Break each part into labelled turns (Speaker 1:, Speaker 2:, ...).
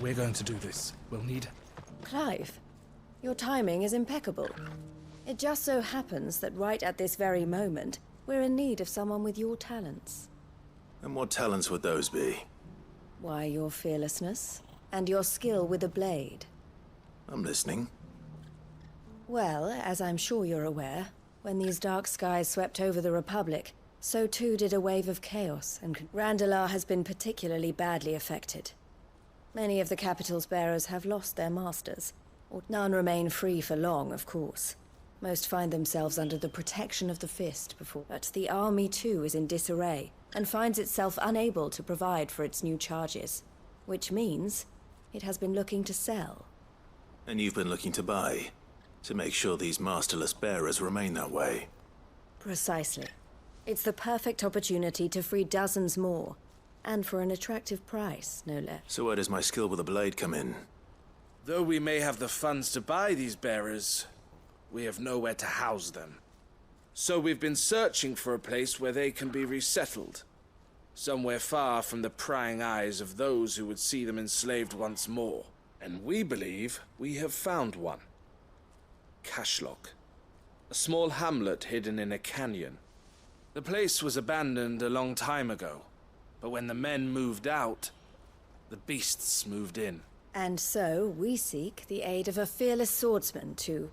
Speaker 1: If we're going to do this, we'll need...
Speaker 2: Clive, your timing is impeccable. It just so happens that right at this very moment, we're in need of someone with your talents.
Speaker 3: And what talents would those be?
Speaker 2: Why, your fearlessness, and your skill with a blade.
Speaker 3: I'm listening.
Speaker 2: Well, as I'm sure you're aware, when these dark skies swept over the Republic, so too did a wave of chaos, and Randalar has been particularly badly affected. Many of the capital's bearers have lost their masters, or none remain free for long, of course. Most find themselves under the protection of the Fist before, but the army too is in disarray, and finds itself unable to provide for its new charges, which means it has been looking to sell.
Speaker 3: And you've been looking to buy, to make sure these masterless bearers remain that way.
Speaker 2: Precisely. It's the perfect opportunity to free dozens more, and for an attractive price, no less.
Speaker 3: So where does my skill with a blade come in?
Speaker 1: Though we may have the funds to buy these bearers, we have nowhere to house them. So we've been searching for a place where they can be resettled. Somewhere far from the prying eyes of those who would see them enslaved once more. And we believe we have found one. Cashlock. A small hamlet hidden in a canyon. The place was abandoned a long time ago, but when the men moved out, the beasts moved in.
Speaker 2: And so we seek the aid of a fearless swordsman to...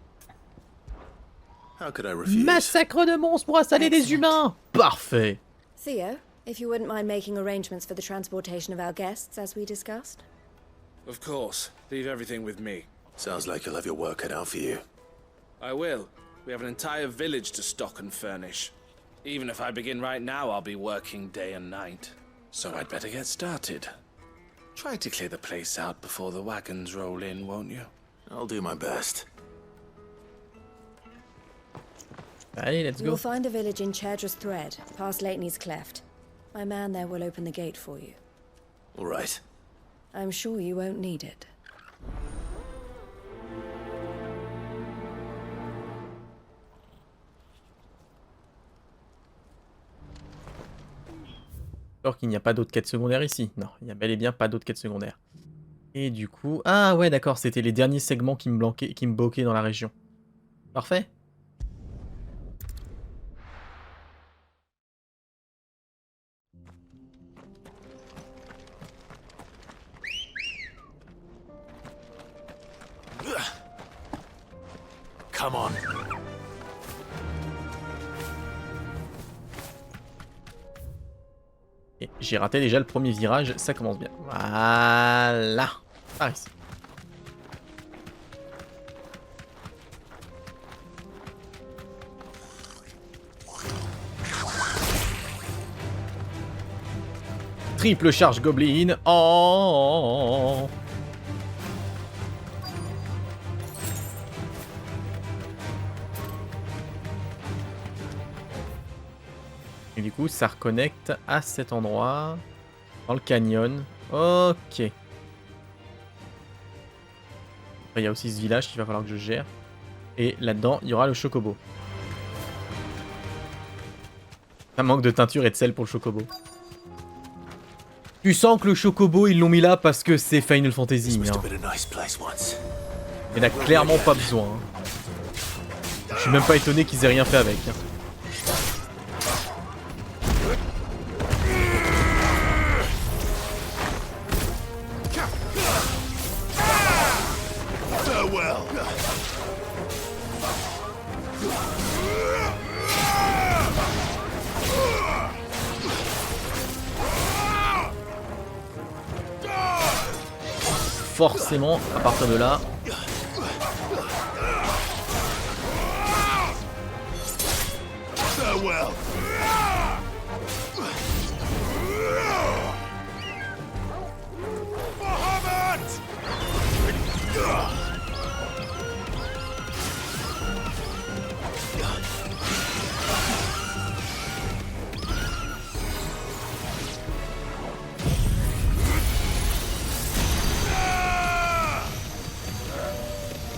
Speaker 3: How could I refuse?
Speaker 4: Massacre de monstres pour installer des humains. Parfait.
Speaker 2: Theo, if you wouldn't mind making arrangements for the transportation of our guests, as we discussed.
Speaker 1: Of course. Leave everything with me.
Speaker 3: Sounds like you'll have your work cut out for you.
Speaker 1: I will. We have an entire village to stock and furnish. Even if I begin right now, I'll be working day and night. So I'd better get started. Try to clear the place out before the wagons roll in, won't you?
Speaker 3: I'll do my best.
Speaker 4: Allez, let's
Speaker 2: You'll
Speaker 4: go.
Speaker 2: find a village in Chadra's Thread, past Lateney's Cleft. My man there will open the gate for you.
Speaker 3: All right.
Speaker 2: I'm sure you won't need it.
Speaker 4: Alors qu'il n'y a pas d'autres quêtes secondaires ici. Non, il n'y a bel et bien pas d'autres quêtes secondaires. Et du coup... Ah ouais, d'accord, c'était les derniers segments qui me bloquaient dans la région. Parfait.
Speaker 3: Come on.
Speaker 4: Et j'ai raté déjà le premier virage, ça commence bien. Voilà. Par ici. Triple charge gobeline. Oh. Et du coup, ça reconnecte à cet endroit, dans le canyon. Ok. Après, il y a aussi ce village qu'il va falloir que je gère. Et là-dedans, il y aura le chocobo. Un manque de teinture et de sel pour le chocobo. Tu sens que le chocobo, ils l'ont mis là parce que c'est Final Fantasy. Hein. Il n'a clairement pas besoin. Hein. Je suis même pas étonné qu'ils aient rien fait avec. Hein. Forcément, à partir de là...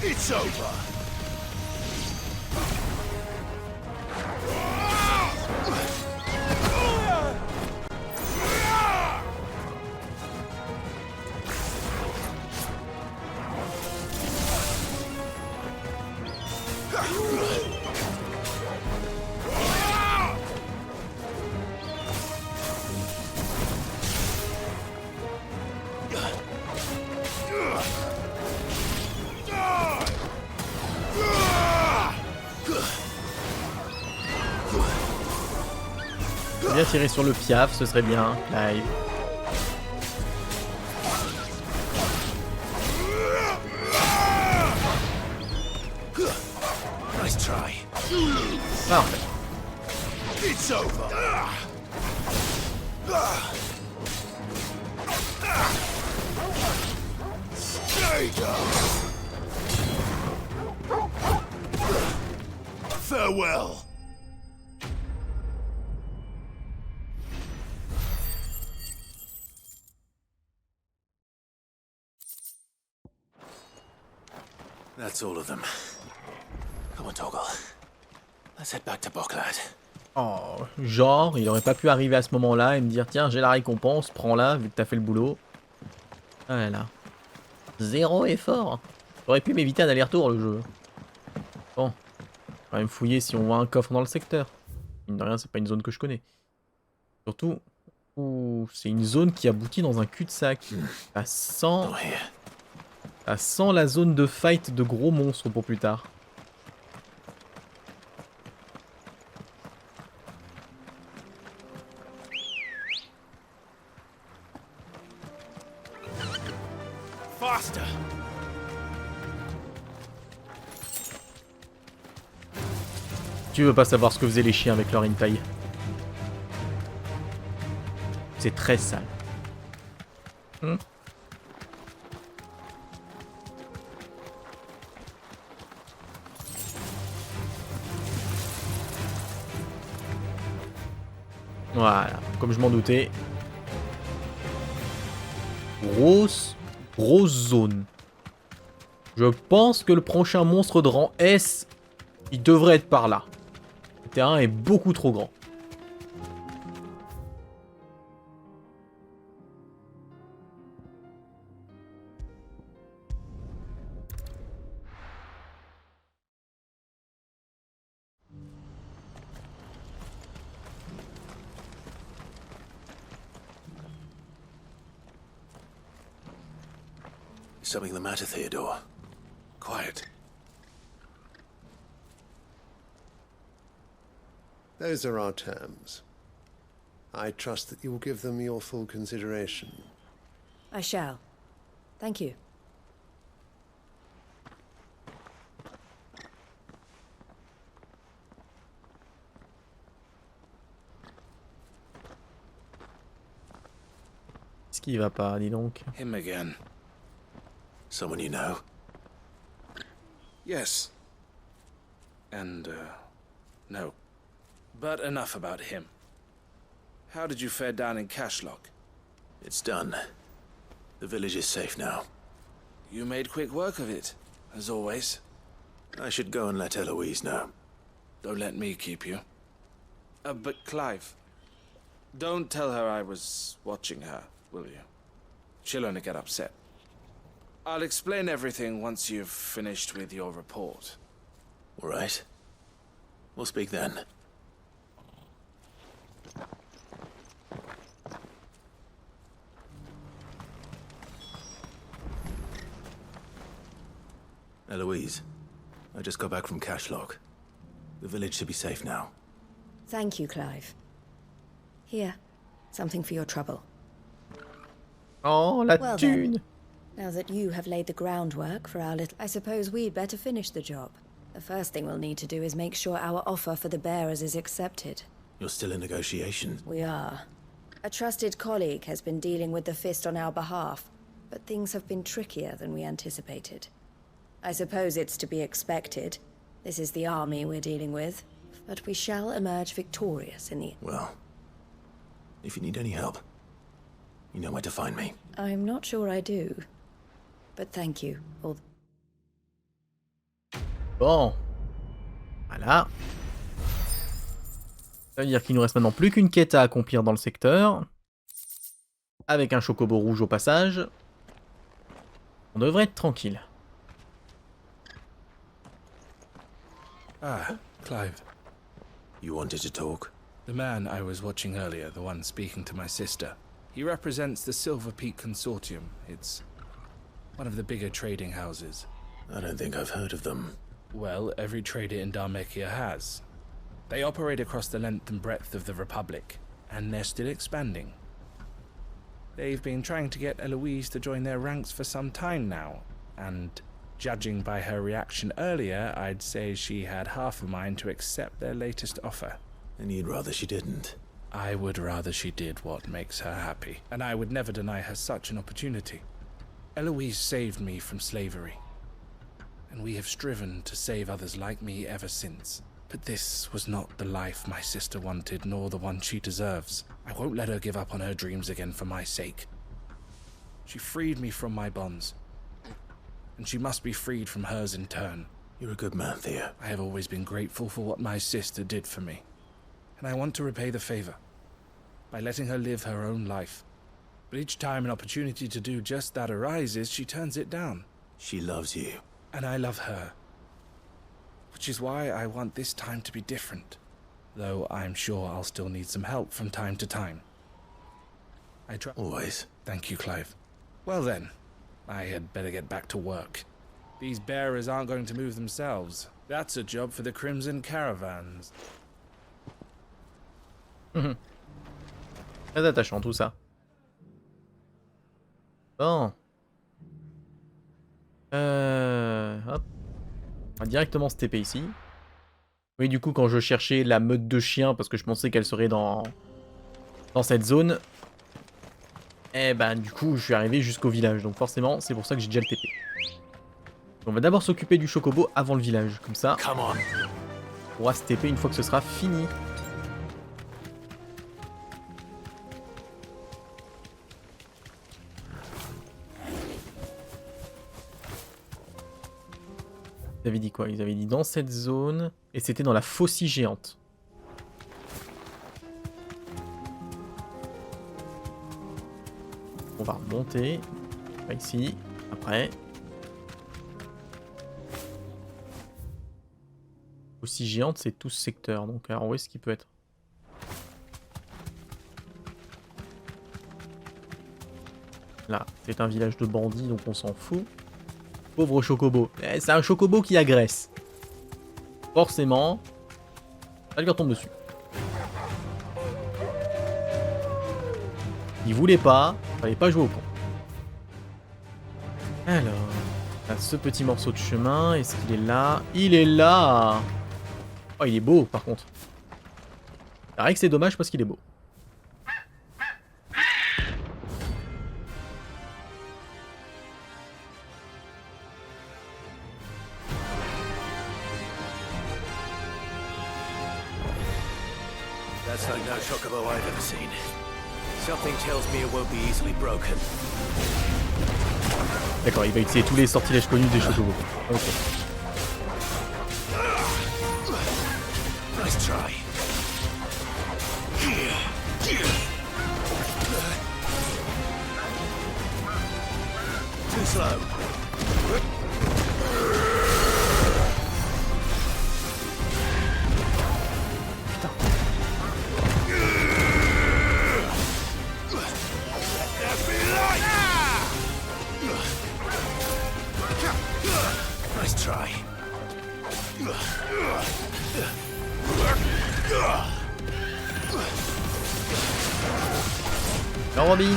Speaker 3: It's over.
Speaker 4: Bien tirer sur le piaf, ce serait bien. Live.
Speaker 3: Nice try.
Speaker 4: Parfait.
Speaker 3: It's over. Stay down. Farewell. That's all of them. Come on, Toggle. Let's head back to Boklad.
Speaker 4: Oh, genre, il aurait pas pu arriver à ce moment-là et me dire tiens, j'ai la récompense, prends-la vu que t'as fait le boulot. Voilà. Zéro effort. J'aurais pu m'éviter un aller-retour le jeu. Bon. On va quand même fouiller si on voit un coffre dans le secteur. Mine de rien, c'est pas une zone que je connais. Surtout, c'est une zone qui aboutit dans un cul-de-sac. Ça sent la zone de fight de gros monstres pour plus tard.
Speaker 3: Faster.
Speaker 4: Tu veux pas savoir ce que faisaient les chiens avec leur hentai. C'est très sale. Voilà, comme je m'en doutais. Grosse zone. Je pense que le prochain monstre de rang S, il devrait être par là. Le terrain est beaucoup trop grand.
Speaker 3: Something the matter, Theodore? Quiet.
Speaker 5: Those are our terms. I trust that you will give them your full consideration.
Speaker 2: I shall. Thank you.
Speaker 4: Qu'est-ce qui va pas, dis donc?
Speaker 1: Him again.
Speaker 3: Someone you know?
Speaker 1: Yes. And, no. But enough about him. How did you fare down in Cashlock?
Speaker 3: It's done. The village is safe now.
Speaker 1: You made quick work of it, as always.
Speaker 3: I should go and let Eloise know.
Speaker 1: Don't let me keep you. But Clive, don't tell her I was watching her, will you? She'll only get upset. I'll explain everything once you've finished with your report.
Speaker 3: All right. We'll speak then. Eloise, I just got back from Cashlock. The village should be safe now.
Speaker 2: Thank you, Clive. Here, something for your trouble.
Speaker 4: Oh, la
Speaker 2: Well
Speaker 4: thune!
Speaker 2: then, now that you have laid the groundwork for our little... I suppose we'd better finish the job. The first thing we'll need to do is make sure our offer for the bearers is accepted.
Speaker 3: You're still in negotiation.
Speaker 2: We are. A trusted colleague has been dealing with the Fist on our behalf, but things have been trickier than we anticipated. I suppose it's to be expected. This is the army we're dealing with, but we shall emerge victorious in the...
Speaker 3: Well, if you need any help, you know where to find me.
Speaker 2: I'm not sure I do, but thank you.
Speaker 4: Bon. Voilà. Ça veut dire qu'il nous reste maintenant plus qu'une quête à accomplir dans le secteur. Avec un chocobo rouge au passage. On devrait être tranquille.
Speaker 1: Ah, Clive.
Speaker 3: You wanted to talk?
Speaker 1: The man I was watching earlier, the one speaking to my sister. He represents the Silver Peak Consortium. It's one of the bigger trading houses.
Speaker 3: I don't think I've heard of them.
Speaker 1: Well, every trader in Dharmekia has. They operate across the length and breadth of the Republic. and they're still expanding. They've been trying to get Eloise to join their ranks for some time now, and judging by her reaction earlier, I'd say she had half a mind to accept their latest offer.
Speaker 3: And you'd rather she didn't.
Speaker 1: I would rather she did what makes her happy, and I would never deny her such an opportunity. Eloise saved me from slavery, and we have striven to save others like me ever since. But this was not the life my sister wanted, nor the one she deserves. I won't let her give up on her dreams again for my sake. She freed me from my bonds, and she must be freed from hers in turn.
Speaker 3: You're a good man, Theo.
Speaker 1: I have always been grateful for what my sister did for me, and I want to repay the favor by letting her live her own life. But each time an opportunity to do just that arises, she turns it down.
Speaker 3: She loves you.
Speaker 1: And I love her. Which is why I want this time to be different, though I'm sure I'll still need some help from time to time. I try.
Speaker 3: Always.
Speaker 1: Thank you, Clive. Well then, I had better get back to work. These bearers aren't going to move themselves. That's a job for the Crimson Caravans.
Speaker 4: Très attachant tout ça. Bon. Hop. On va directement se TP ici. Oui, du coup, quand je cherchais la meute de chiens, parce que je pensais qu'elle serait dans cette zone, eh ben, du coup, je suis arrivé jusqu'au village. Donc forcément, c'est pour ça que j'ai déjà le TP. On va d'abord s'occuper du chocobo avant le village. Comme ça, on pourra se TP une fois que ce sera fini. Ils avaient dit quoi? Ils avaient dit dans cette zone, et c'était dans la faucille géante. On va remonter. Pas ici. Après. Faucille géante, c'est tout ce secteur. Donc, alors où est-ce qu'il peut être? Là, c'est un village de bandits, donc on s'en fout. Pauvre chocobo. Eh, c'est un chocobo qui agresse. Forcément, ça lui retombe dessus. Il voulait pas, fallait pas jouer au con. Alors, là, ce petit morceau de chemin, est-ce qu'il est là? Il est là. Oh, il est beau par contre. C'est vrai que c'est dommage parce qu'il est beau.
Speaker 3: That's like no chocobo I've ever seen. Something tells me it won't be easily broken.
Speaker 4: D'accord, il va utiliser tous les sortilèges connus des chocobos. Ok.
Speaker 3: Nice try. Too slow. Nice try.
Speaker 4: Non, Robin.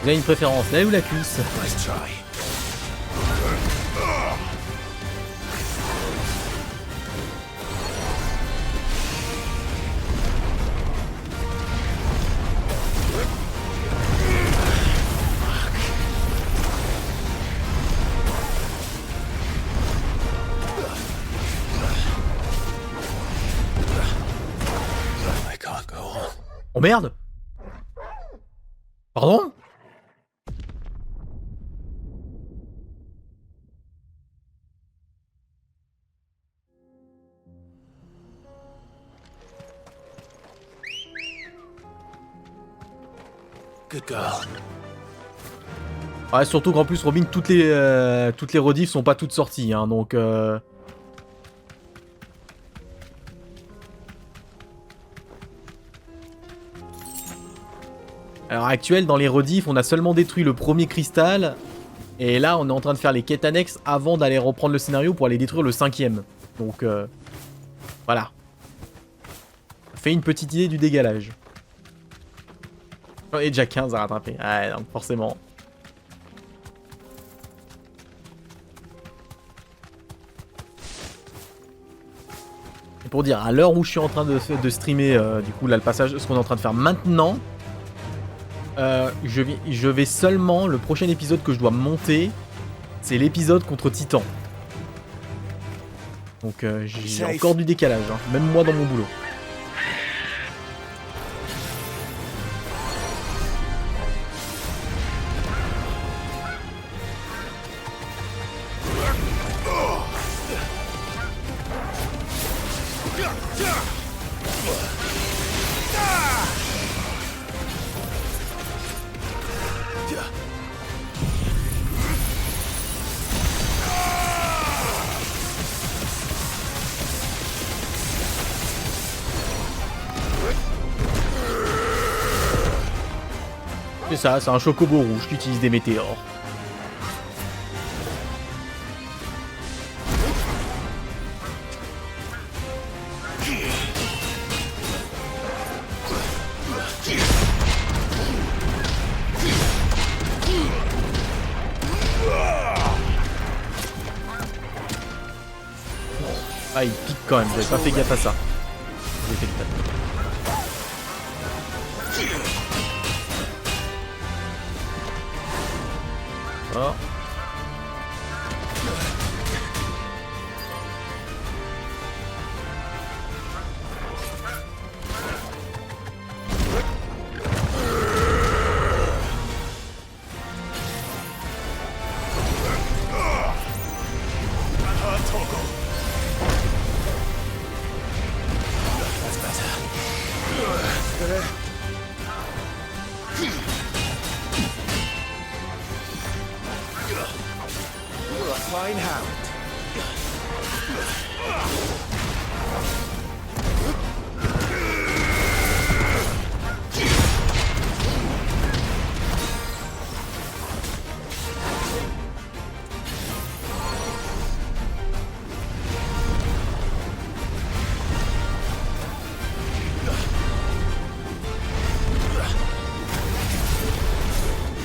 Speaker 4: Vous avez une préférence, l'aile ou la cuisse?
Speaker 3: Nice try. I can't go on.
Speaker 4: Oh merde! Pardon?
Speaker 3: Good girl.
Speaker 4: Ouais, surtout qu'en plus, Robin, toutes les rediffs sont pas toutes sorties, hein, donc... À l'heure actuelle, dans les rediffs, on a seulement détruit le premier cristal. Et là, on est en train de faire les quêtes annexes avant d'aller reprendre le scénario pour aller détruire le 5ème. Donc, voilà. Ça fait une petite idée du dégalage. J'en ai déjà 15 à rattraper. Ouais, donc forcément. Et pour dire, à l'heure où je suis en train de streamer, du coup, là, le passage, ce qu'on est en train de faire maintenant... je vais seulement, le prochain épisode que je dois monter, c'est l'épisode contre Titan. Donc j'ai encore du décalage, hein, même moi dans mon boulot. C'est ça, c'est un chocobo rouge qui utilise des météores. Ah, il pique quand même, j'avais pas fait gaffe à ça. J'ai fait le oh.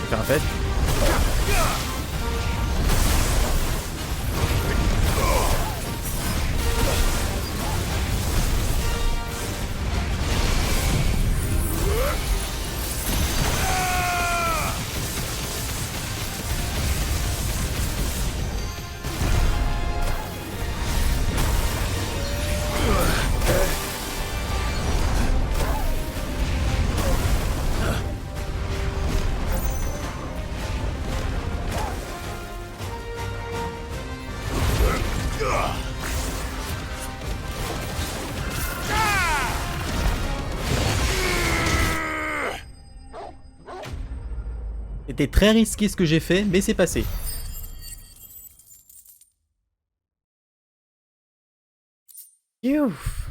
Speaker 4: Faire un fait. C'était très risqué ce que j'ai fait, mais c'est passé. Ouf.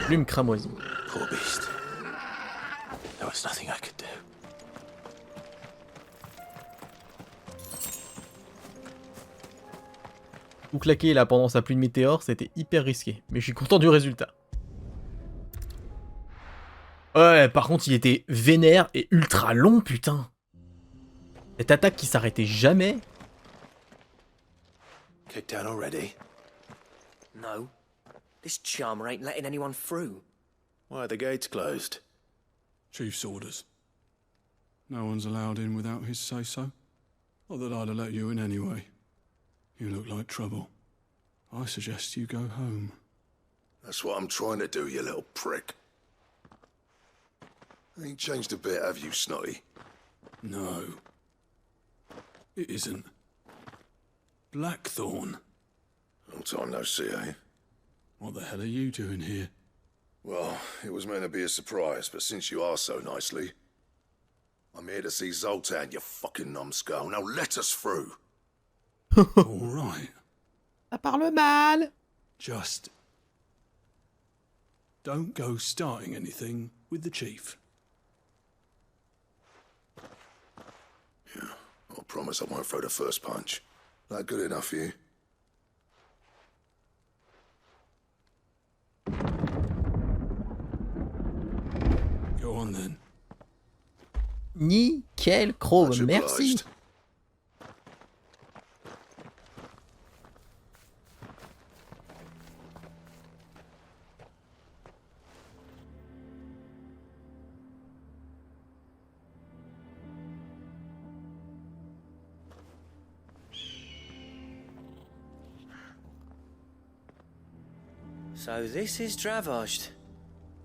Speaker 4: Plume cramoisie.
Speaker 3: Poor beast. There was nothing I could do.
Speaker 4: Tout claquer là pendant sa pluie de météores, c'était hyper risqué. Mais je suis content du résultat. Ouais, par contre, il était vénère et ultra long, putain. Cette attaque qui s'arrêtait jamais.
Speaker 3: Kicked down already?
Speaker 6: No. This charmer ain't letting anyone through.
Speaker 3: Why are the gates closed?
Speaker 7: Chief's orders. No one's allowed in without his say-so. Not that I'd have let you in anyway. You look like trouble. I suggest you go home.
Speaker 8: That's what I'm trying to do, you little prick. Ain't changed a bit, have you, Snotty?
Speaker 7: No. It isn't. Blackthorn.
Speaker 8: Long time no see, eh?
Speaker 7: What the hell are you doing here?
Speaker 8: Well, it was meant to be a surprise, but since you are so nicely... I'm here to see Zoltan, you fucking numbskull. Now let us through.
Speaker 7: All right.
Speaker 4: Ça parle mal.
Speaker 7: Just don't go starting anything with the chief.
Speaker 8: Yeah, I promise I won't throw the first punch. That good enough for you?
Speaker 7: Go on then.
Speaker 4: Nickel chrome,
Speaker 8: Much
Speaker 4: merci.
Speaker 8: obliged.
Speaker 6: So this is Dravosht.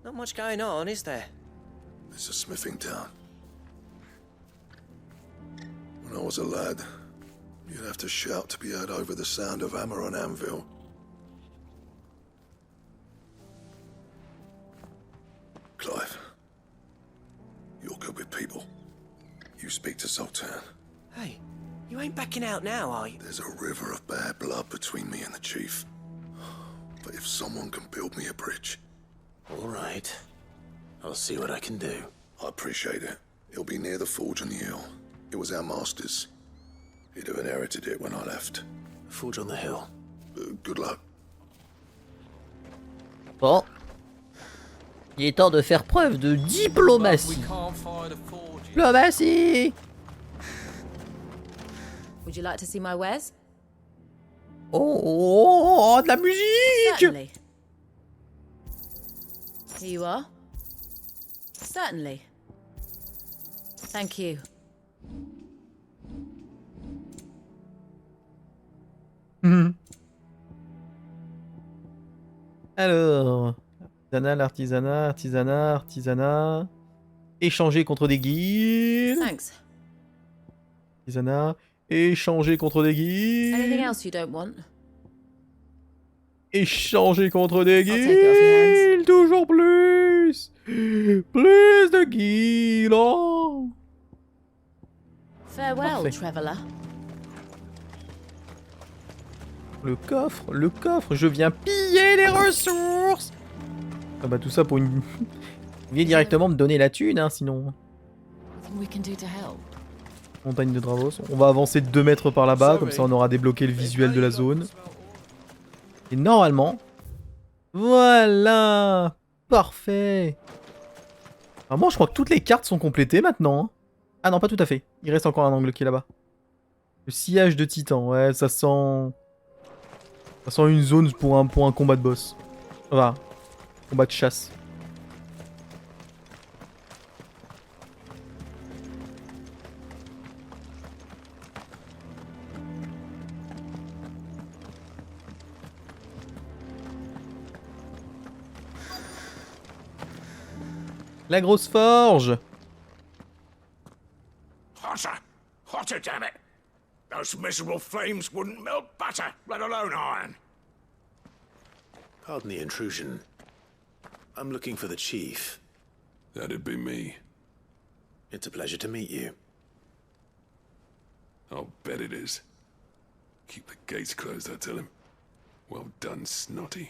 Speaker 6: Not much going on, is there?
Speaker 8: It's a smithing town. When I was a lad, you'd have to shout to be heard over the sound of hammer on anvil. Clive, you're good with people. You speak to Zoltan.
Speaker 6: Hey, you ain't backing out now, are you?
Speaker 8: There's a river of bad blood between me and the chief. But if someone can build me a bridge,
Speaker 3: All right. I'll see what I can do.
Speaker 8: I appreciate it. It'll be near the forge on the hill. It was our master's. He'd have inherited it when I left.
Speaker 3: Forge on the hill.
Speaker 8: Good luck.
Speaker 4: Bon. Il est temps de faire preuve de diplomatie. Diplomatie.
Speaker 2: Would you like to see my wares?
Speaker 4: Oh, de la musique.
Speaker 2: Certainly. Here you are. Certainly. Thank you.
Speaker 4: Alors, artisanat. Échanger contre des guildes.
Speaker 2: Thanks.
Speaker 4: Artisanat. Échanger contre des
Speaker 2: Anything
Speaker 4: guildes.
Speaker 2: else you don't want?
Speaker 4: Échanger contre des
Speaker 2: take it off your
Speaker 4: guildes. Toujours plus. Plus de guildes. Oh.
Speaker 2: Farewell,
Speaker 4: Parfait.
Speaker 2: traveller.
Speaker 4: Le coffre, je viens piller les ressources. Ah bah tout ça pour une... Vous venez directement me donner la thune, hein, sinon.
Speaker 2: Nothing we can do to help.
Speaker 4: Montagne de Dravos. On va avancer de 2 mètres par là-bas, comme ça on aura débloqué le visuel de la zone. Et normalement... Voilà. Parfait. Vraiment, je crois que toutes les cartes sont complétées maintenant. Hein. Ah non, pas tout à fait. Il reste encore un angle qui est là-bas. Le sillage de titan, ouais, ça sent... Ça sent une zone pour un combat de boss. Enfin, combat de chasse. La grosse forge.
Speaker 8: Hotter! Hotter, damn it! Those miserable flames wouldn't melt butter, let alone iron.
Speaker 3: Pardon the intrusion. I'm looking for the chief.
Speaker 7: That'd be me.
Speaker 3: It's a pleasure to meet you.
Speaker 7: I'll bet it is. Keep the gates closed, I tell him. Well done, Snotty.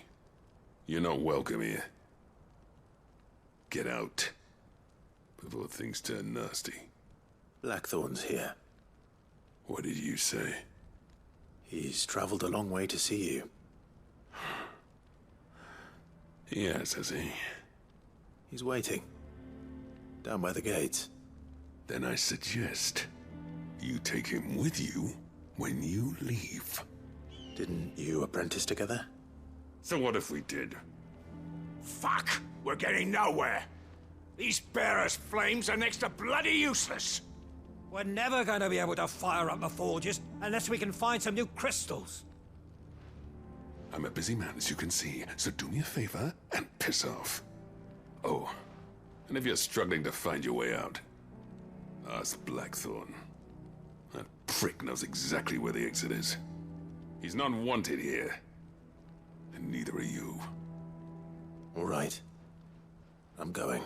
Speaker 7: You're not welcome here. Get out. Before things turn nasty.
Speaker 3: Blackthorn's here.
Speaker 7: What did you say?
Speaker 3: He's traveled a long way to see you.
Speaker 7: Yes, has he?
Speaker 3: He's waiting. Down by the gates.
Speaker 7: Then I suggest you take him with you when you leave.
Speaker 3: Didn't you apprentice together?
Speaker 7: So what if we did?
Speaker 8: Fuck! We're getting nowhere. These bearers' flames are next to bloody useless.
Speaker 9: We're never going to be able to fire up the forges unless we can find some new crystals.
Speaker 7: I'm a busy man, as you can see, so do me a favor and piss off. Oh, and if you're struggling to find your way out, ask Blackthorn. That prick knows exactly where the exit is. He's not wanted here, and neither are you.
Speaker 3: All right. I'm going.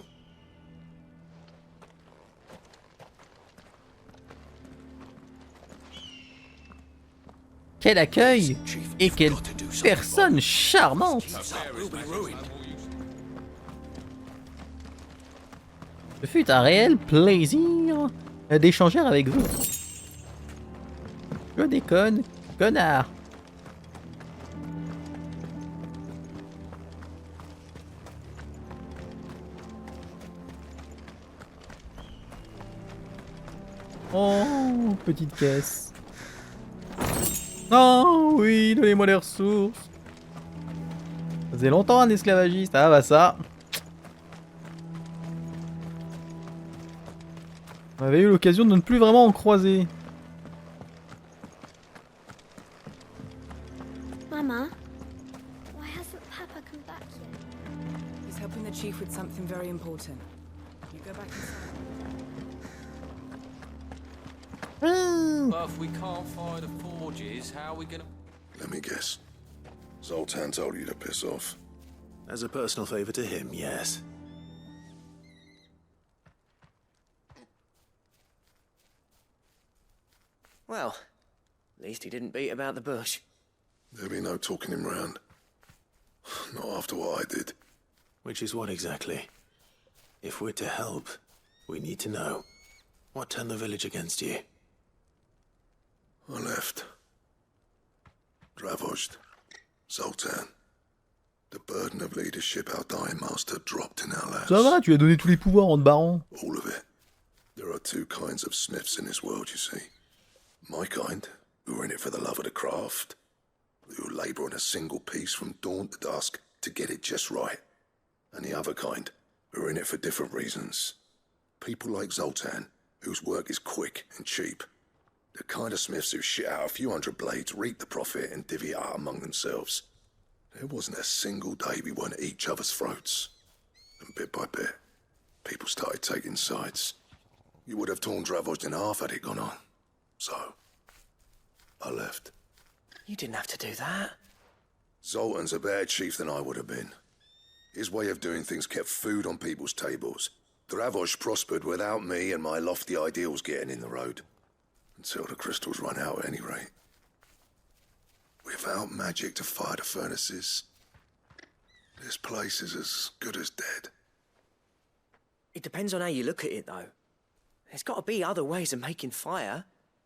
Speaker 4: Quel accueil! Et quelle personne charmante! Ce fut un réel plaisir d'échanger avec vous. Je déconne, connard! Oh, petite caisse. Oh oui, donnez-moi les ressources. Ça faisait longtemps un esclavagiste. Ah bah ça. On avait eu l'occasion de ne plus vraiment en croiser.
Speaker 10: Mama, why hasn't Papa come back yet?
Speaker 11: He's helping the chief with something very important. You go back inside.
Speaker 12: But if we can't find the forges, how are we gonna...
Speaker 8: Let me guess. Zoltan told you to piss off.
Speaker 3: As a personal favor to him, yes.
Speaker 6: Well, at least he didn't beat about the bush.
Speaker 8: There'll be no talking him round. Not after what I did.
Speaker 3: Which is what exactly? If we're to help, we need to know. What turned the village against you?
Speaker 8: I left. Dravojd. Zoltan. The burden of leadership our dying master dropped in our laps.
Speaker 4: Ça va, tu lui as donné tous les pouvoirs en te barrant.
Speaker 8: All of it. There are two kinds of smiths in this world, you see. My kind, who are in it for the love of the craft, who labour on a single piece from dawn to dusk to get it just right. And the other kind, who are in it for different reasons. People like Zoltan, whose work is quick and cheap. The kind of smiths who shit out a few hundred blades, reap the profit, and divvy it out among themselves. There wasn't a single day we weren't at each other's throats. And bit by bit, people started taking sides. You would have torn Dravojd in half had it gone on. So, I left.
Speaker 6: You didn't have to do that.
Speaker 8: Zoltan's a better chief than I would have been. His way of doing things kept food on people's tables. Dravojd prospered without me and my lofty ideals getting in the road. Until the crystals run out at any rate. Without magic to fire the furnaces, this place is as good as dead.
Speaker 6: It depends on how you look at it, though. There's got to be other ways of making fire.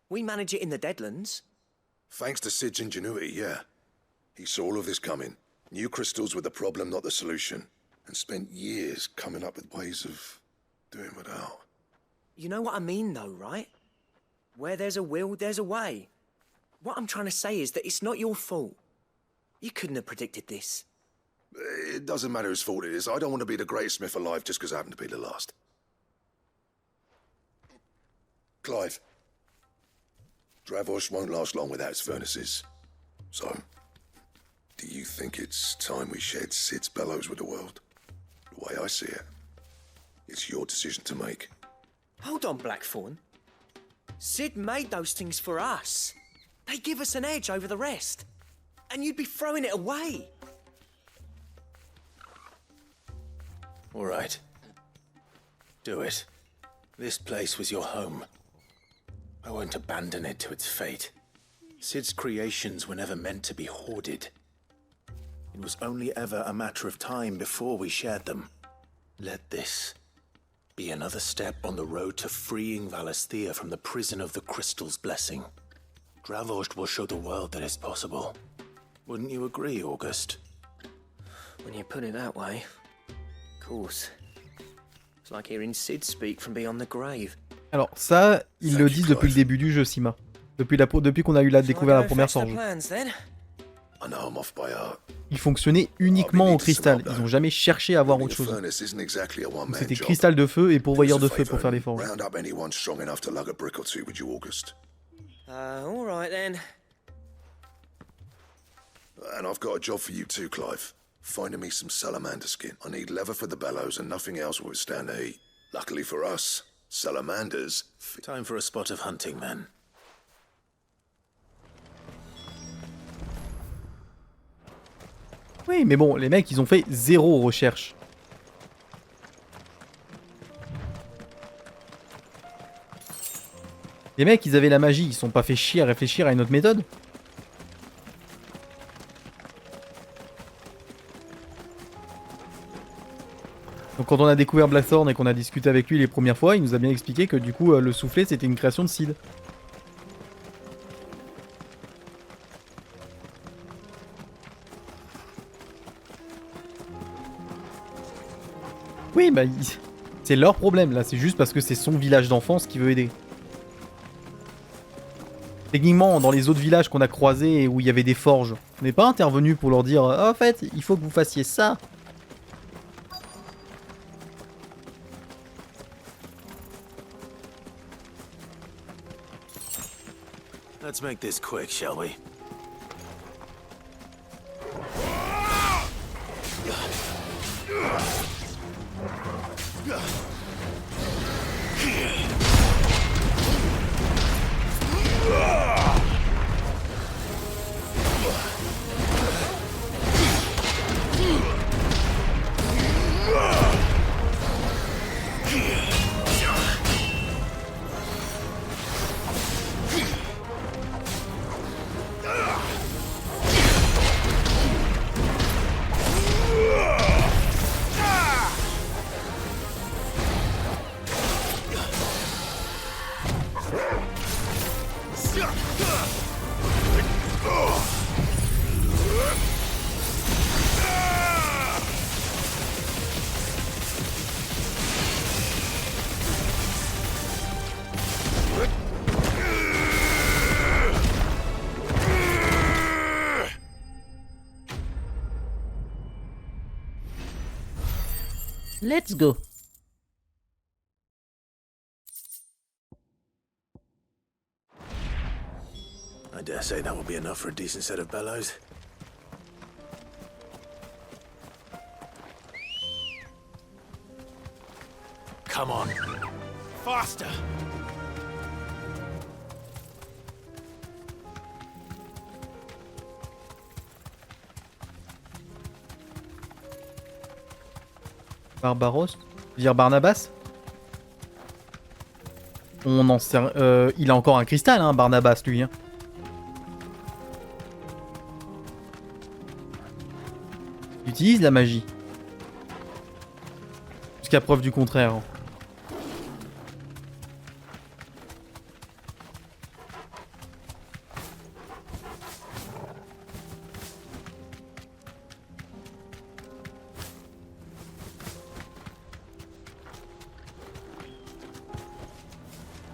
Speaker 6: We manage it in the Deadlands.
Speaker 8: Thanks to Sid's ingenuity, yeah. He saw all of this coming. Knew crystals were the problem, not the solution. And spent years coming up with ways of doing without.
Speaker 6: You know what I mean, though, right? Where there's a will, there's a way. What I'm trying to say is that it's not your fault. You couldn't have predicted this.
Speaker 8: It doesn't matter whose fault it is. I don't want to be the greatest smith alive just because I happen to be the last. Clive. Dravojd won't last long without its furnaces. So, do you think it's time we shared Sid's bellows with the world? The way I see it, it's your decision to make.
Speaker 6: Hold on, Blackthorn. Sid made those things for us. They give us an edge over the rest. And you'd be throwing it away.
Speaker 3: All right. Do it. This place was your home. I won't abandon it to its fate. Sid's creations were never meant to be hoarded. It was only ever a matter of time before we shared them. Let this be another step on the road to freeing Valisthea from the prison of the Crystal's blessing. Dravojd will show the world that it's possible. Wouldn't you agree, August?
Speaker 6: When you put it that way, of course. It's like hearing Sid speak from beyond the grave.
Speaker 4: Alors ça, ils le disent depuis le début du jeu, Sima. Depuis qu'on a eu découvert la première forge. Il fonctionnait uniquement au cristal. Ils n'ont jamais cherché à avoir autre chose. C'était cristal de feu et pourvoyeur de feu pour faire les forges.
Speaker 6: All right then.
Speaker 8: And I've got a job for you too, Clive. Finding me some salamander skin. I need leather for the bellows and nothing else will withstand the heat. Luckily for us, salamanders...
Speaker 3: Time for a spot of hunting, men.
Speaker 4: Oui, mais bon, les mecs, ils ont fait 0 recherche. Les mecs, ils avaient la magie, ils se sont pas fait chier à réfléchir à une autre méthode. Donc quand on a découvert Blackthorn et qu'on a discuté avec lui les premières fois, il nous a bien expliqué que du coup le soufflet c'était une création de Sid. Oui, bah c'est leur problème là, c'est juste parce que c'est son village d'enfance qui veut aider. Techniquement, dans les autres villages qu'on a croisés et où il y avait des forges, on n'est pas intervenu pour leur dire oh, en fait, il faut que vous fassiez ça.
Speaker 3: Let's make this quick, shall we?
Speaker 4: Let's go.
Speaker 3: I dare say that will be enough for a decent set of bellows. Come on. Faster!
Speaker 4: Barbaros? Tu veux dire Barnabas? On en sait... il a encore un cristal, hein, Barnabas, lui. Hein. Il utilise la magie. Jusqu'à preuve du contraire. Hein.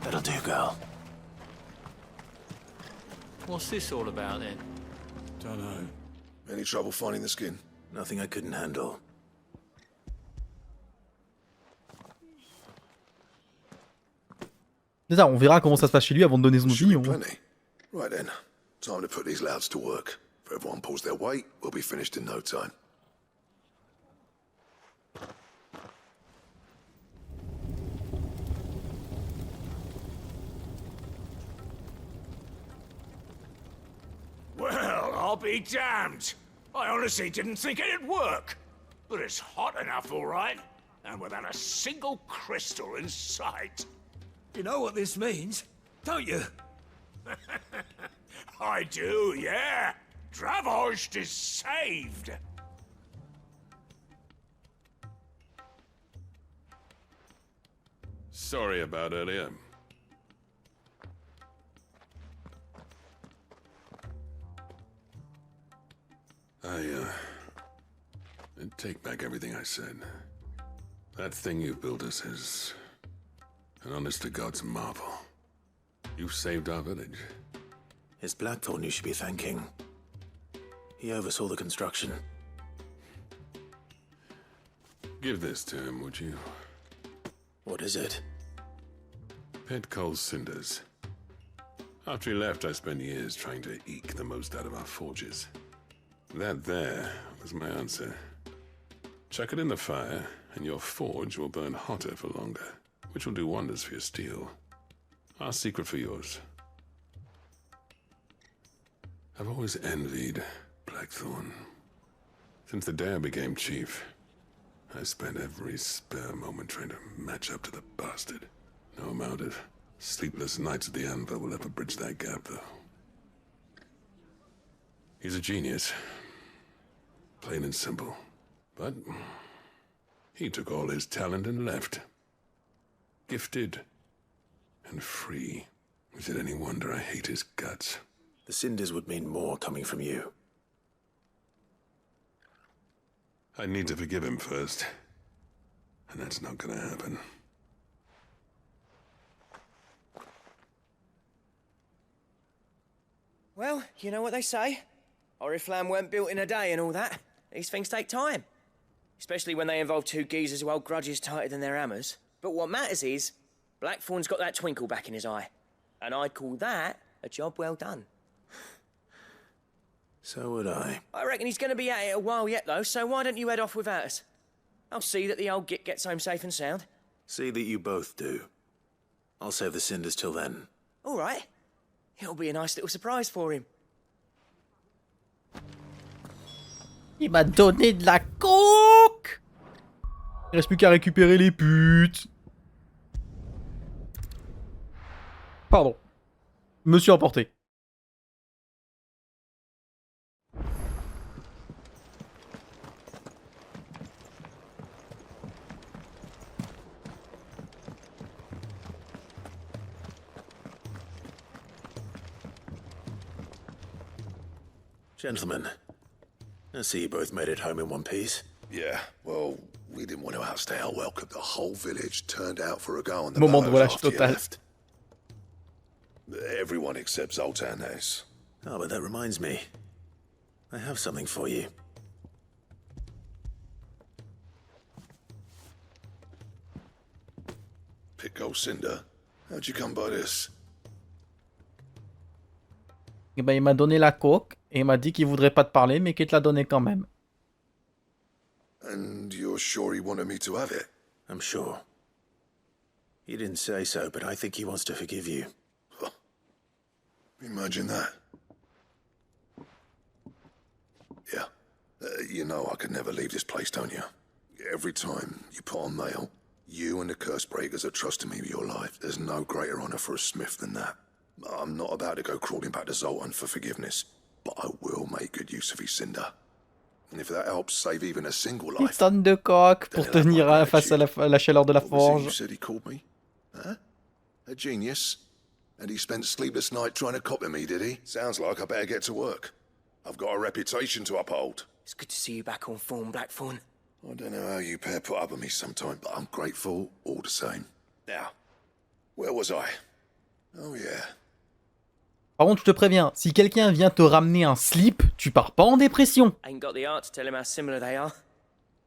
Speaker 3: That'll do, girl.
Speaker 12: What's this all about then?
Speaker 7: Dunno.
Speaker 8: Any trouble finding the skin?
Speaker 3: Nothing I couldn't handle.
Speaker 4: C'est ça, on verra comment ça se passe chez lui avant de donner son opinion.
Speaker 8: Plenty. Right then, time to put these louds to work. If everyone pulls their weight, we'll be finished in no time.
Speaker 9: Well, I'll be damned. I honestly didn't think it'd work. But it's hot enough, all right. And without a single crystal in sight.
Speaker 13: You know what this means, don't you?
Speaker 9: I do, yeah. Dravost is saved.
Speaker 14: Sorry about earlier. I take back everything I said. That thing you built us is an honest-to-God's marvel. You've saved our village.
Speaker 3: It's Blackthorn you should be thanking. He oversaw the construction.
Speaker 14: Give this to him, would you?
Speaker 3: What is it?
Speaker 14: Pet Cole's cinders. After he left, I spent years trying to eke the most out of our forges. That there was my answer. Chuck it in the fire, and your forge will burn hotter for longer, which will do wonders for your steel. Our secret for yours. I've always envied Blackthorn. Since the day I became chief, I spent every spare moment trying to match up to the bastard. No amount of sleepless nights at the anvil will ever bridge that gap, though. He's a genius. Plain and simple. But He took all his talent and left. Gifted and free. Is it any wonder I hate his guts?
Speaker 3: The cinders would mean more coming from you.
Speaker 14: I need to forgive him first. And that's not gonna happen.
Speaker 6: Well, you know what they say. Oriflamme weren't built in a day and all that. These things take time. Especially when they involve two geezers who hold grudges tighter than their hammers. But what matters is, Blackthorn's got that twinkle back in his eye. And I'd call that a job well done.
Speaker 3: So would I.
Speaker 6: I reckon he's going to be at it a while yet, though, so why don't you head off without us? I'll see that the old git gets home safe and sound.
Speaker 3: See that you both do. I'll save the cinders till then.
Speaker 6: All right. It'll be a nice little surprise for him.
Speaker 4: Il m'a donné de la coke. Il reste plus qu'à récupérer les putes. Pardon. Me suis emporté.
Speaker 3: Gentlemen, I see you both made it home in one piece.
Speaker 8: Yeah, well, we didn't want to outstay our welcome. The whole village turned out for a go on the
Speaker 4: Moment de
Speaker 8: bellows
Speaker 4: relâche
Speaker 8: after you
Speaker 4: total.
Speaker 8: left. Everyone except Zoltan has.
Speaker 3: Oh, but that reminds me. I have something for you.
Speaker 8: Pick Gold Cinder. How'd you come by this?
Speaker 4: Et ben, il m'a donné la coke et il m'a dit qu'il voudrait pas te parler, mais qu'il te l'a donné quand même.
Speaker 8: And you're sure he wanted me to have it?
Speaker 3: I'm sure. He didn't say so, but I think he wants to forgive you.
Speaker 8: Imagine that. Yeah. You know I could never leave this place, don't you? Every time you put on mail, you and the curse breakers are trusting me with your life. There's no greater honor for a smith than that. I'm not about to go crawling back to Zoltan for forgiveness, but I will make good use of his cinder. And if that helps save even a single
Speaker 4: Une
Speaker 8: life...
Speaker 4: tonne de coke pour tenir face à la chaleur de la
Speaker 8: What was it you
Speaker 4: forge.
Speaker 8: said he called me? Huh? A genius? And he spent sleepless night trying to copy me, did he? Sounds like I better get to work. I've got a reputation to uphold.
Speaker 6: It's good to see you back on form, Blackthorn.
Speaker 8: I don't know how you pair put up with me sometime, but I'm grateful all the same. Now, where was I? Oh yeah.
Speaker 4: Par contre, je te préviens, si quelqu'un vient te ramener un slip, tu pars pas en dépression.
Speaker 6: Ain't got the art to tell him how similar they are.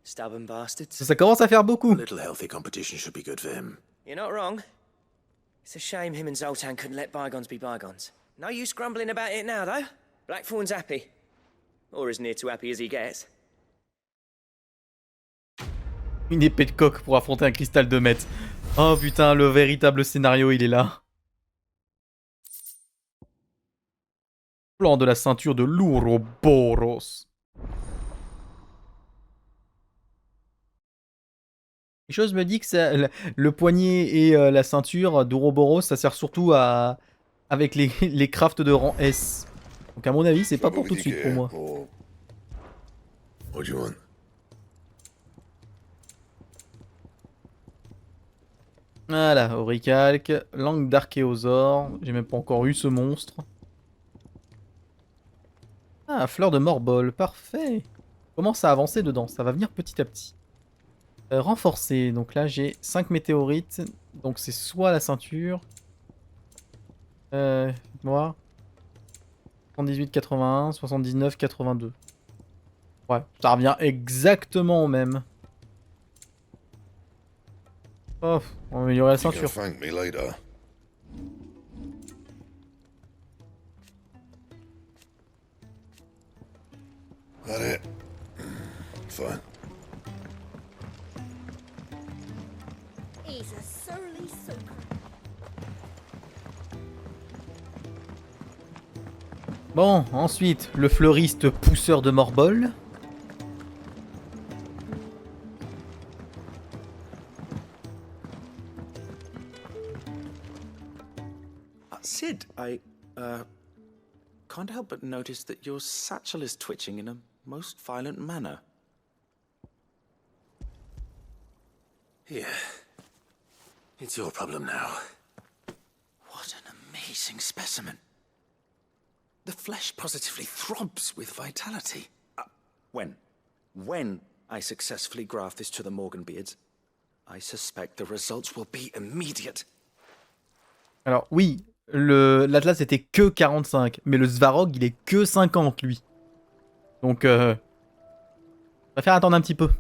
Speaker 6: Stubborn bastards.
Speaker 4: Ça commence à faire beaucoup.
Speaker 3: A little healthy competition should be good for him.
Speaker 6: You're not wrong. It's a shame him and Zoltan couldn't let bygones be bygones. No use grumbling about it now, though. Blackthorn's happy. Or as near to happy as he gets.
Speaker 4: Une épée de coque pour affronter un cristal de maître. Oh putain, le véritable scénario, il est là. Plan de la ceinture de l'Ouroboros. Quelque chose me dit que ça, le poignet et la ceinture d'Ouroboros, ça sert surtout à avec les crafts de rang S. Donc à mon avis, c'est pas pour tout de suite pour moi.
Speaker 8: What do you want?
Speaker 4: Voilà, auricalque, langue d'archéosaure. J'ai même pas encore eu ce monstre. Ah, fleur de morbol, parfait. Commence à avancer dedans, ça va venir petit à petit. Renforcé, donc là j'ai 5 météorites. Donc c'est soit la ceinture. Moi. 78, 81, 79, 82. Ouais, ça revient exactement au même. Oh, on va améliorer la ceinture.
Speaker 8: Thank me later. That it? Fine.
Speaker 10: He's a surly soaker.
Speaker 4: Bon, ensuite, le fleuriste pousseur de morbol.
Speaker 15: Sid, I can't help but notice that your satchel is twitching in a most violent manner.
Speaker 3: Here. It's your problem now.
Speaker 15: What an amazing specimen. The flesh positively throbs with vitality. When I successfully graft this to the Morganbeards, I suspect the results will be immediate.
Speaker 4: Alors oui, l'Atlas était que 45, mais le Svarog il est que 50 lui. Donc je préfère attendre un petit peu.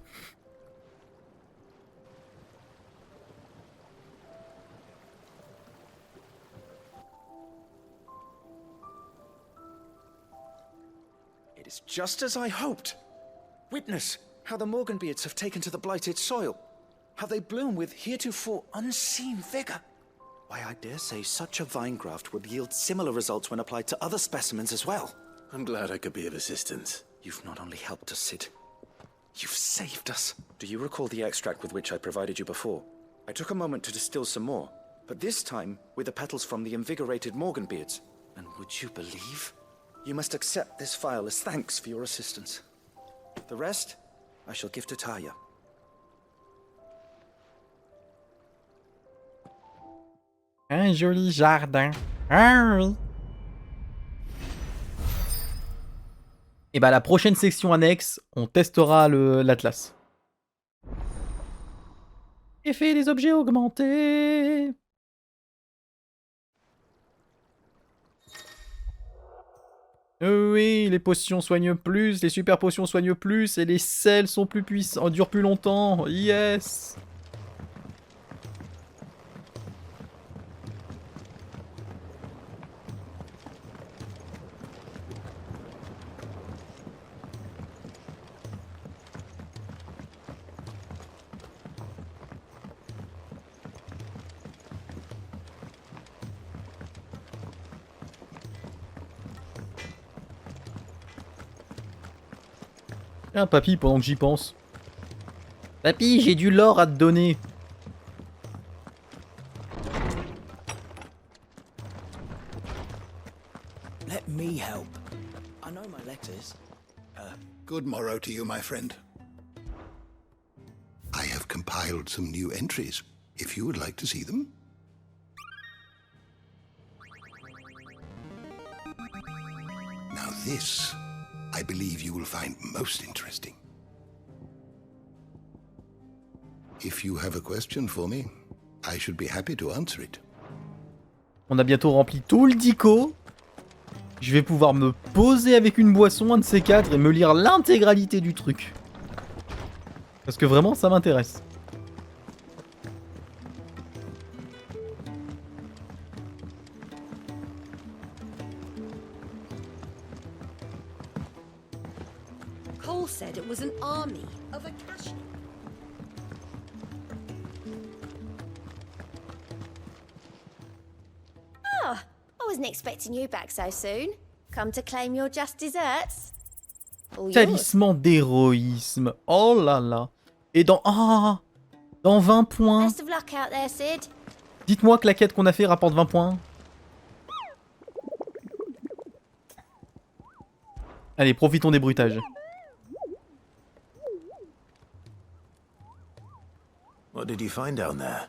Speaker 15: It is just as I hoped. Witness how the Morganbeards have taken to the blighted soil. How they bloom with heretofore unseen vigor. Why, I dare say such a vine graft would yield similar results when applied to other specimens as well.
Speaker 3: I'm glad I could be of assistance.
Speaker 15: You've not only helped us, Sid. You've saved us. Do you recall the extract with which I provided you before? I took a moment to distill some more, but this time with the petals from the invigorated Morganbeards. And would you believe? You must accept this vial as thanks for your assistance. The rest, I shall give to Taya.
Speaker 4: Un joli jardin. Ah oui. Et bah la prochaine section annexe, on testera l'Atlas. Effet des objets augmentés. Oui, les potions soignent plus, les super potions soignent plus, et les sels sont plus puissants, durent plus longtemps. Yes. Tiens, papy, pendant que j'y pense. Papy, j'ai du lore à te donner.
Speaker 13: Let me help. I know my letters.
Speaker 16: Good morrow to you, my friend. I have compiled some new entries, if you would like to see them. Now this, I believe you will find most interesting. If you have a question for me, I should be happy to answer it.
Speaker 4: On a bientôt rempli tout le dico. Je vais pouvoir me poser avec une boisson, un de ces quatre, et me lire l'intégralité du truc. Parce que vraiment, ça m'intéresse.
Speaker 17: Cole said it was an army of Akashi.
Speaker 10: Oh, I wasn't expecting you back so soon. Come to claim your just desserts? All yours.
Speaker 4: Talisman d'héroïsme. Oh là là. Et dans... Ah, dans 20 points.
Speaker 10: Best of luck out there, Sid.
Speaker 4: Dites-moi que la quête qu'on a fait rapporte 20 points. Allez, profitons des bruitages.
Speaker 3: What did you find down there?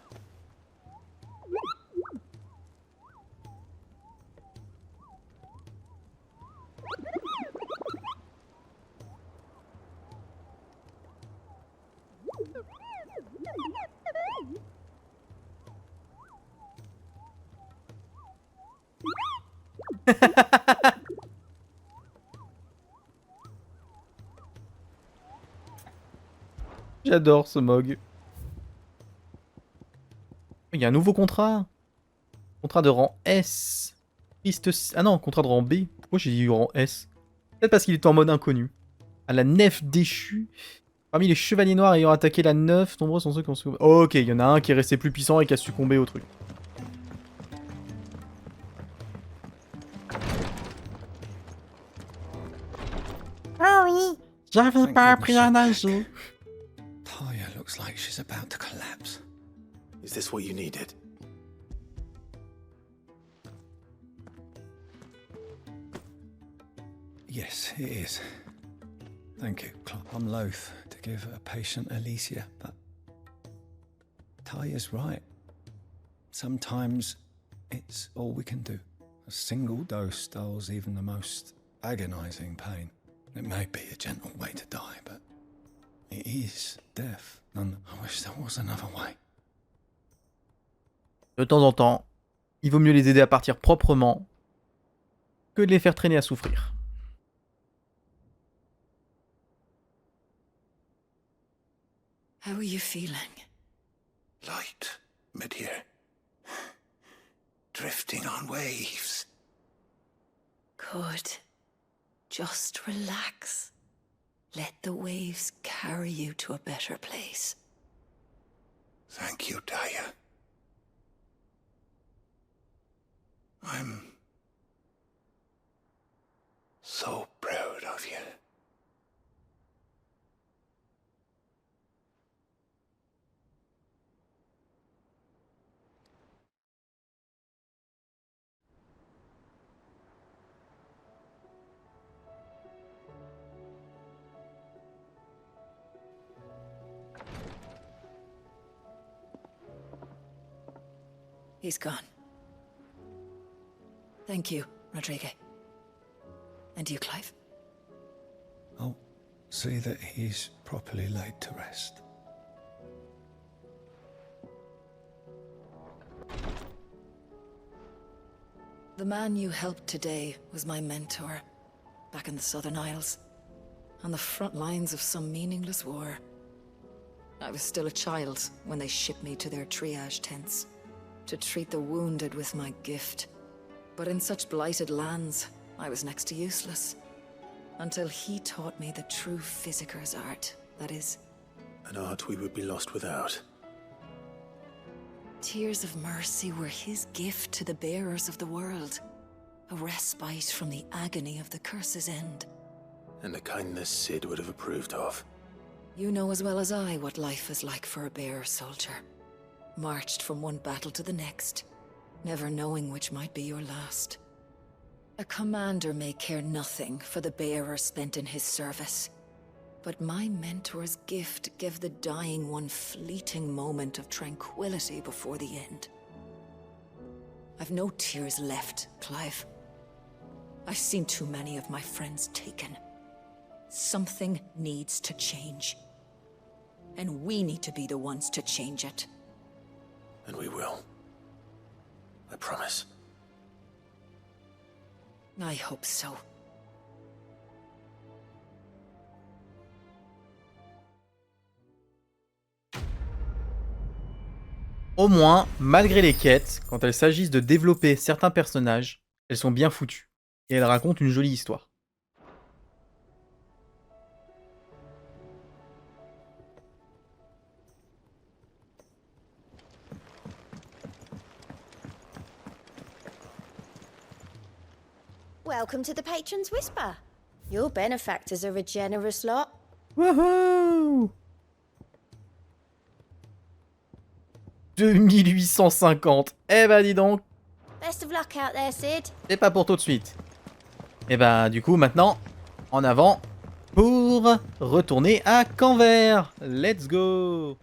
Speaker 4: J'adore ce mog. Il y a un nouveau contrat. Contrat de rang S. Ah non, contrat de rang B. Pourquoi j'ai dit rang S? Peut-être parce qu'il est en mode inconnu. À la nef déchue. Parmi les chevaliers noirs ayant attaqué la neuf, nombreux sont ceux qui ont succombé. Oh, ok, il y en a un qui est resté plus puissant et qui a succombé au truc.
Speaker 10: Oh oui.
Speaker 4: J'avais pas appris à nager.
Speaker 13: Taya looks like she's about to collapse.
Speaker 3: Is this what you needed?
Speaker 13: Yes, it is. Thank you, Clark. I'm loath to give a patient Alicia, but Taya's right. Sometimes it's all we can do. A single dose dulls even the most agonizing pain. It may be a gentle way to die, but it is death. And I wish there was another way.
Speaker 4: De temps en temps, il vaut mieux les aider à partir proprement que de les faire traîner à souffrir.
Speaker 11: How are you feeling?
Speaker 16: Light, mid-here. Drifting on waves.
Speaker 11: Good. Just relax. Let the waves carry you to a better place.
Speaker 16: Thank you, Taya. I'm so proud of you.
Speaker 11: He's gone. Thank you, Rodrigue. And you, Clive?
Speaker 13: I'll see that he's properly laid to rest.
Speaker 11: The man you helped today was my mentor, back in the Southern Isles, on the front lines of some meaningless war. I was still a child when they shipped me to their triage tents, to treat the wounded with my gift. But in such blighted lands, I was next to useless. Until he taught me the true physicker's art, that is.
Speaker 3: An art we would be lost without.
Speaker 11: Tears of mercy were his gift to the bearers of the world. A respite from the agony of the curse's end.
Speaker 3: And a kindness Sid would have approved of.
Speaker 11: You know as well as I what life is like for a bearer soldier. Marched from one battle to the next, never knowing which might be your last. A commander may care nothing for the bearer spent in his service, but my mentor's gift gave the dying one fleeting moment of tranquility before the end. I've no tears left, Clive. I've seen too many of my friends taken. Something needs to change. And we need to be the ones to change it.
Speaker 3: And we will. I promise.
Speaker 11: I hope so.
Speaker 4: Au moins, malgré les quêtes, quand il s'agit de développer certains personnages, elles sont bien foutues. Et elles racontent une jolie histoire.
Speaker 10: Welcome to the Patron's Whisper. Your benefactors are a generous lot.
Speaker 4: Wouhou 2850. Eh bah dis donc.
Speaker 10: Best of luck out there, Sid.
Speaker 4: C'est pas pour tout de suite. Et bah du coup maintenant, en avant pour retourner à Canver. Let's go.